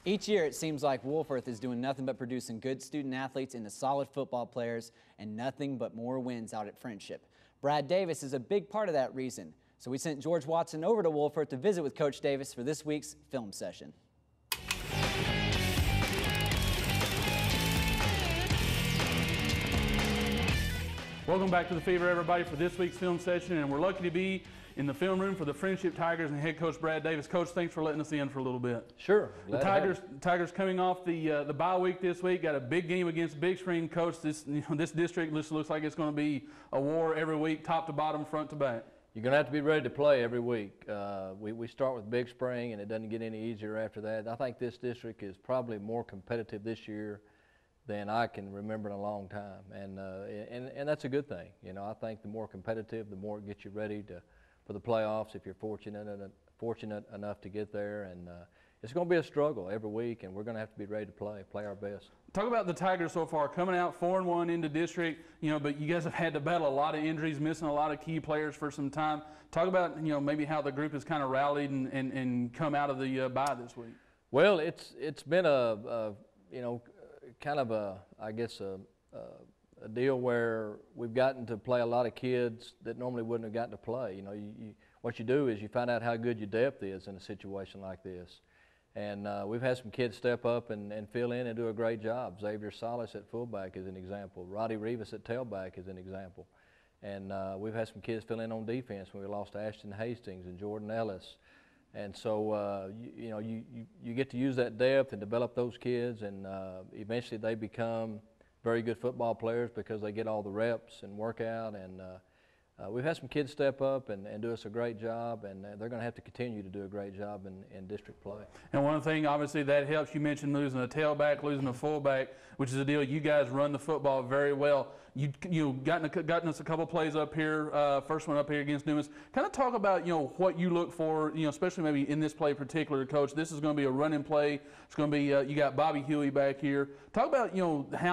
Each year, it seems like Wolforth is doing nothing but producing good student athletes into solid football players and nothing but more wins out at Friendship. Brad Davis is a big part of that reason. So we sent George Watson over to Wolforth to visit with Coach Davis for this week's film session. Welcome back to The Fever, everybody, for this week's film session, and we're lucky to be in the film room for the Friendship Tigers and head coach Brad Davis. Coach, thanks for letting us in for a little bit. Sure. The Tigers coming off the bye week this week, got a big game against Big Spring. Coach, this district looks like it's going to be a war every week, top to bottom, front to back. You're going to have to be ready to play every week. We start with Big Spring, and it doesn't get any easier after that. I think this district is probably more competitive this year than I can remember in a long time, and that's a good thing. You know, I think the more competitive, the more it gets you ready for the playoffs if you're fortunate enough to get there. And it's going to be a struggle every week, and we're going to have to be ready to play our best. Talk about the Tigers so far, coming out 4-1 into district, but you guys have had to battle a lot of injuries, missing a lot of key players for some time. Talk about, maybe how the group has kind of rallied and come out of the bye this week. Well, it's been kind of a deal where we've gotten to play a lot of kids that normally wouldn't have gotten to play. What you do is you find out how good your depth is in a situation like this. And we've had some kids step up and fill in and do a great job. Xavier Salas at fullback is an example. Roddy Rivas at tailback is an example. And we've had some kids fill in on defense when we lost Ashton Hastings and Jordan Ellis. And so, you get to use that depth and develop those kids, and eventually they become very good football players because they get all the reps and work out. And we've had some kids step up and do us a great job, and they're going to have to continue to do a great job in district play. And one thing, obviously, that helps. You mentioned losing a tailback, losing a fullback, which is a deal. You guys run the football very well. You've gotten us a couple plays up here, first one up here against Newman's. Kind of talk about, what you look for, especially maybe in this play in particular, Coach. This is going to be a running play. It's going to be, you got Bobby Huey back here. Talk about,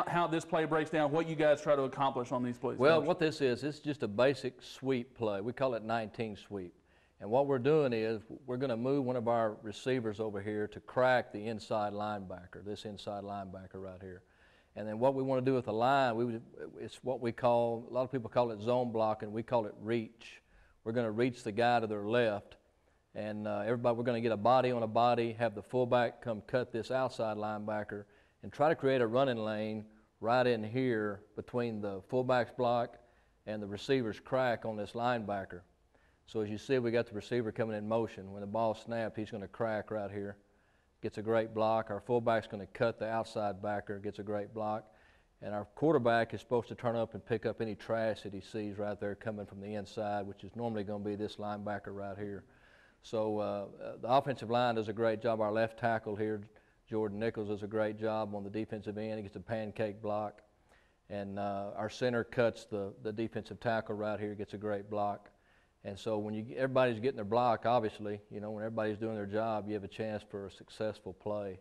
how this play breaks down, what you guys try to accomplish on these plays. Well, Coach. what this is just a basic sweep play. We call it 19 sweep. And what we're doing is we're going to move one of our receivers over here to crack the inside linebacker, this inside linebacker right here. And then what we want to do with the line, it's what we call, a lot of people call it zone blocking, we call it reach. We're going to reach the guy to their left, and we're going to get a body on a body, have the fullback come cut this outside linebacker, and try to create a running lane right in here between the fullback's block and the receiver's crack on this linebacker. So as you see, we got the receiver coming in motion. When the ball snapped, he's going to crack right here. Gets a great block. Our fullback's going to cut the outside backer, gets a great block. And our quarterback is supposed to turn up and pick up any trash that he sees right there coming from the inside, which is normally going to be this linebacker right here. So the offensive line does a great job. Our left tackle here, Jordan Nichols, does a great job on the defensive end. He gets a pancake block. And our center cuts the defensive tackle right here, gets a great block. And so when everybody's getting their block, obviously, when everybody's doing their job, you have a chance for a successful play.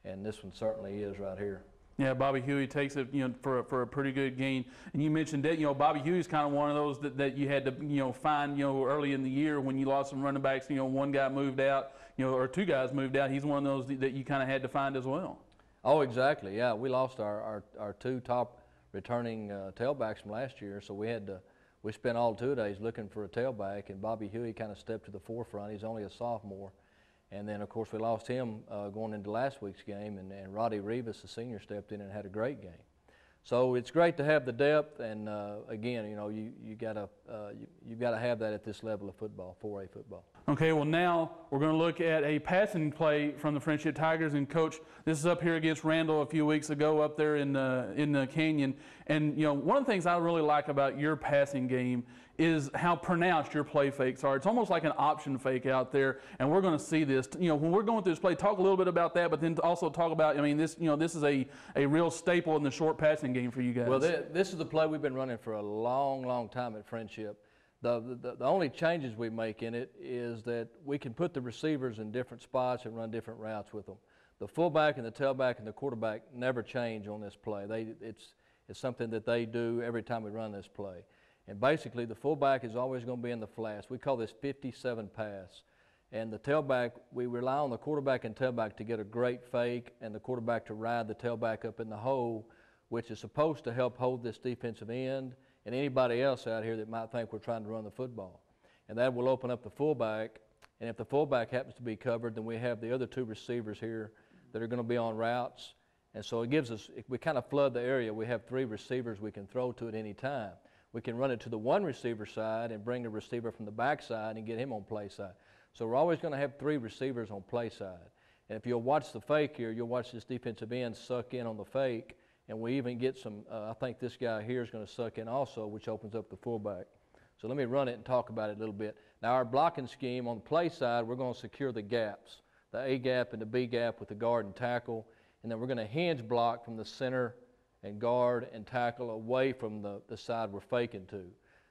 And this one certainly is right here. Yeah, Bobby Huey takes it, for a pretty good gain. And you mentioned that, Bobby Huey's kind of one of those that you had to, find, early in the year when you lost some running backs. One guy moved out, or two guys moved out. He's one of those that you kind of had to find as well. Oh, exactly. Yeah, we lost our two top returning tailbacks from last year, so we spent all 2 days looking for a tailback, and Bobby Huey kind of stepped to the forefront. He's only a sophomore. And then, of course, we lost him going into last week's game, and Roddy Rivas, the senior, stepped in and had a great game. So it's great to have the depth, and again, you got to have that at this level of football, 4A football. Okay, well now we're going to look at a passing play from the Friendship Tigers. And Coach, this is up here against Randall a few weeks ago up there in the Canyon. And one of the things I really like about your passing game is how pronounced your play fakes are. It's almost like an option fake out there, and we're going to see this. When we're going through this play, talk a little bit about that, but then also talk about, this is a real staple in the short passing game for you guys. Well, this is the play we've been running for a long, long time at Friendship. The only changes we make in it is that we can put the receivers in different spots and run different routes with them. The fullback and the tailback and the quarterback never change on this play. It's something that they do every time we run this play. And basically, the fullback is always going to be in the flats. We call this 57 pass. And the tailback, we rely on the quarterback and tailback to get a great fake and the quarterback to ride the tailback up in the hole, which is supposed to help hold this defensive end and anybody else out here that might think we're trying to run the football. And that will open up the fullback. And if the fullback happens to be covered, then we have the other two receivers here that are going to be on routes. And so it gives us, we kind of flood the area. We have three receivers we can throw to at any time. We can run it to the one receiver side and bring a receiver from the back side and get him on play side. So we're always going to have three receivers on play side. And if you'll watch the fake here, you'll watch this defensive end suck in on the fake. And we even get some, I think this guy here is going to suck in also, which opens up the fullback. So let me run it and talk about it a little bit. Now our blocking scheme on the play side, we're going to secure the gaps, the A gap and the B gap with the guard and tackle. And then we're going to hinge block from the center and guard and tackle away from the side we're faking to,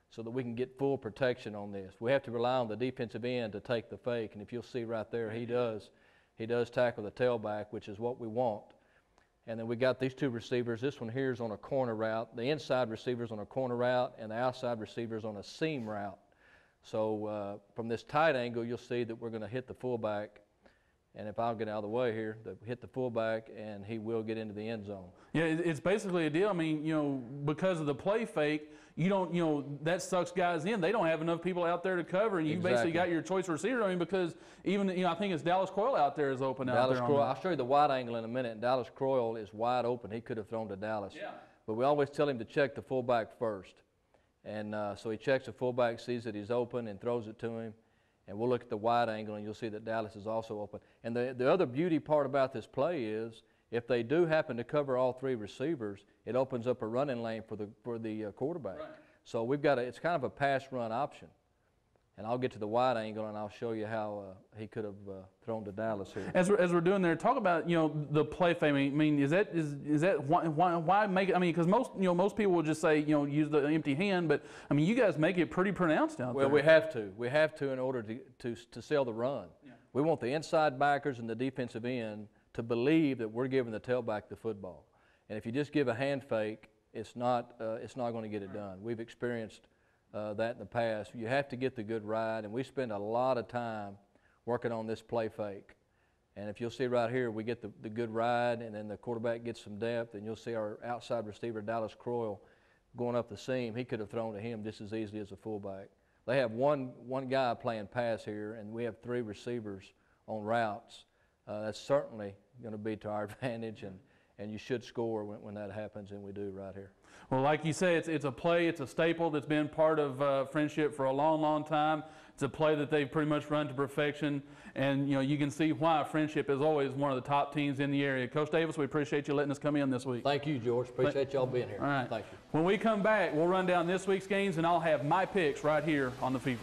so that we can get full protection on this. We have to rely on the defensive end to take the fake, and if you'll see right there, he does tackle the tailback, which is what we want. And then we got these two receivers. This one here is on a corner route. The inside receiver's on a corner route, and the outside receiver's on a seam route. So from this tight angle, you'll see that we're going to hit the fullback. And if I'll get out of the way here, hit the fullback, and he will get into the end zone. Yeah, it's basically a deal. I mean, you know, because of the play fake, you don't, you know, that sucks guys in. They don't have enough people out there to cover, and you basically got your choice receiver. I mean, because even, you know, I think it's Dallas Croyle out there is open out there. I'll show you the wide angle in a minute. And Dallas Croyle is wide open. He could have thrown to Dallas. Yeah. But we always tell him to check the fullback first. And so he checks the fullback, sees that he's open, and throws it to him. And we'll look at the wide angle, and you'll see that Dallas is also open. And the other beauty part about this play is, if they do happen to cover all three receivers, it opens up a running lane for the quarterback. Right. So we've got it's kind of a pass-run option. And I'll get to the wide angle, and I'll show you how he could have thrown to Dallas here. As we're doing there, talk about, you know, the play fake. I mean, is that why make it? I mean, because most people will just say, you know, use the empty hand, but I mean, you guys make it pretty pronounced out there. Well, we have to. We have to in order to sell the run. Yeah. We want the inside backers and the defensive end to believe that we're giving the tailback the football. And if you just give a hand fake, it's not going to get it done. We've experienced that in the past. You have to get the good ride, and we spend a lot of time working on this play fake. And if you'll see right here, we get the good ride, and then the quarterback gets some depth, and you'll see our outside receiver, Dallas Croyle, going up the seam. He could have thrown to him just as easily as a fullback. They have one guy playing pass here, and we have three receivers on routes. That's certainly going to be to our advantage, and you should score when that happens, and we do right here. Well, like you say, it's a play, it's a staple that's been part of Friendship for a long, long time. It's a play that they've pretty much run to perfection, and you know, you can see why Friendship is always one of the top teams in the area. Coach Davis, we appreciate you letting us come in this week. Thank you, George. Appreciate y'all being here. All right. Thank you. When we come back, we'll run down this week's games, and I'll have my picks right here on the Fever.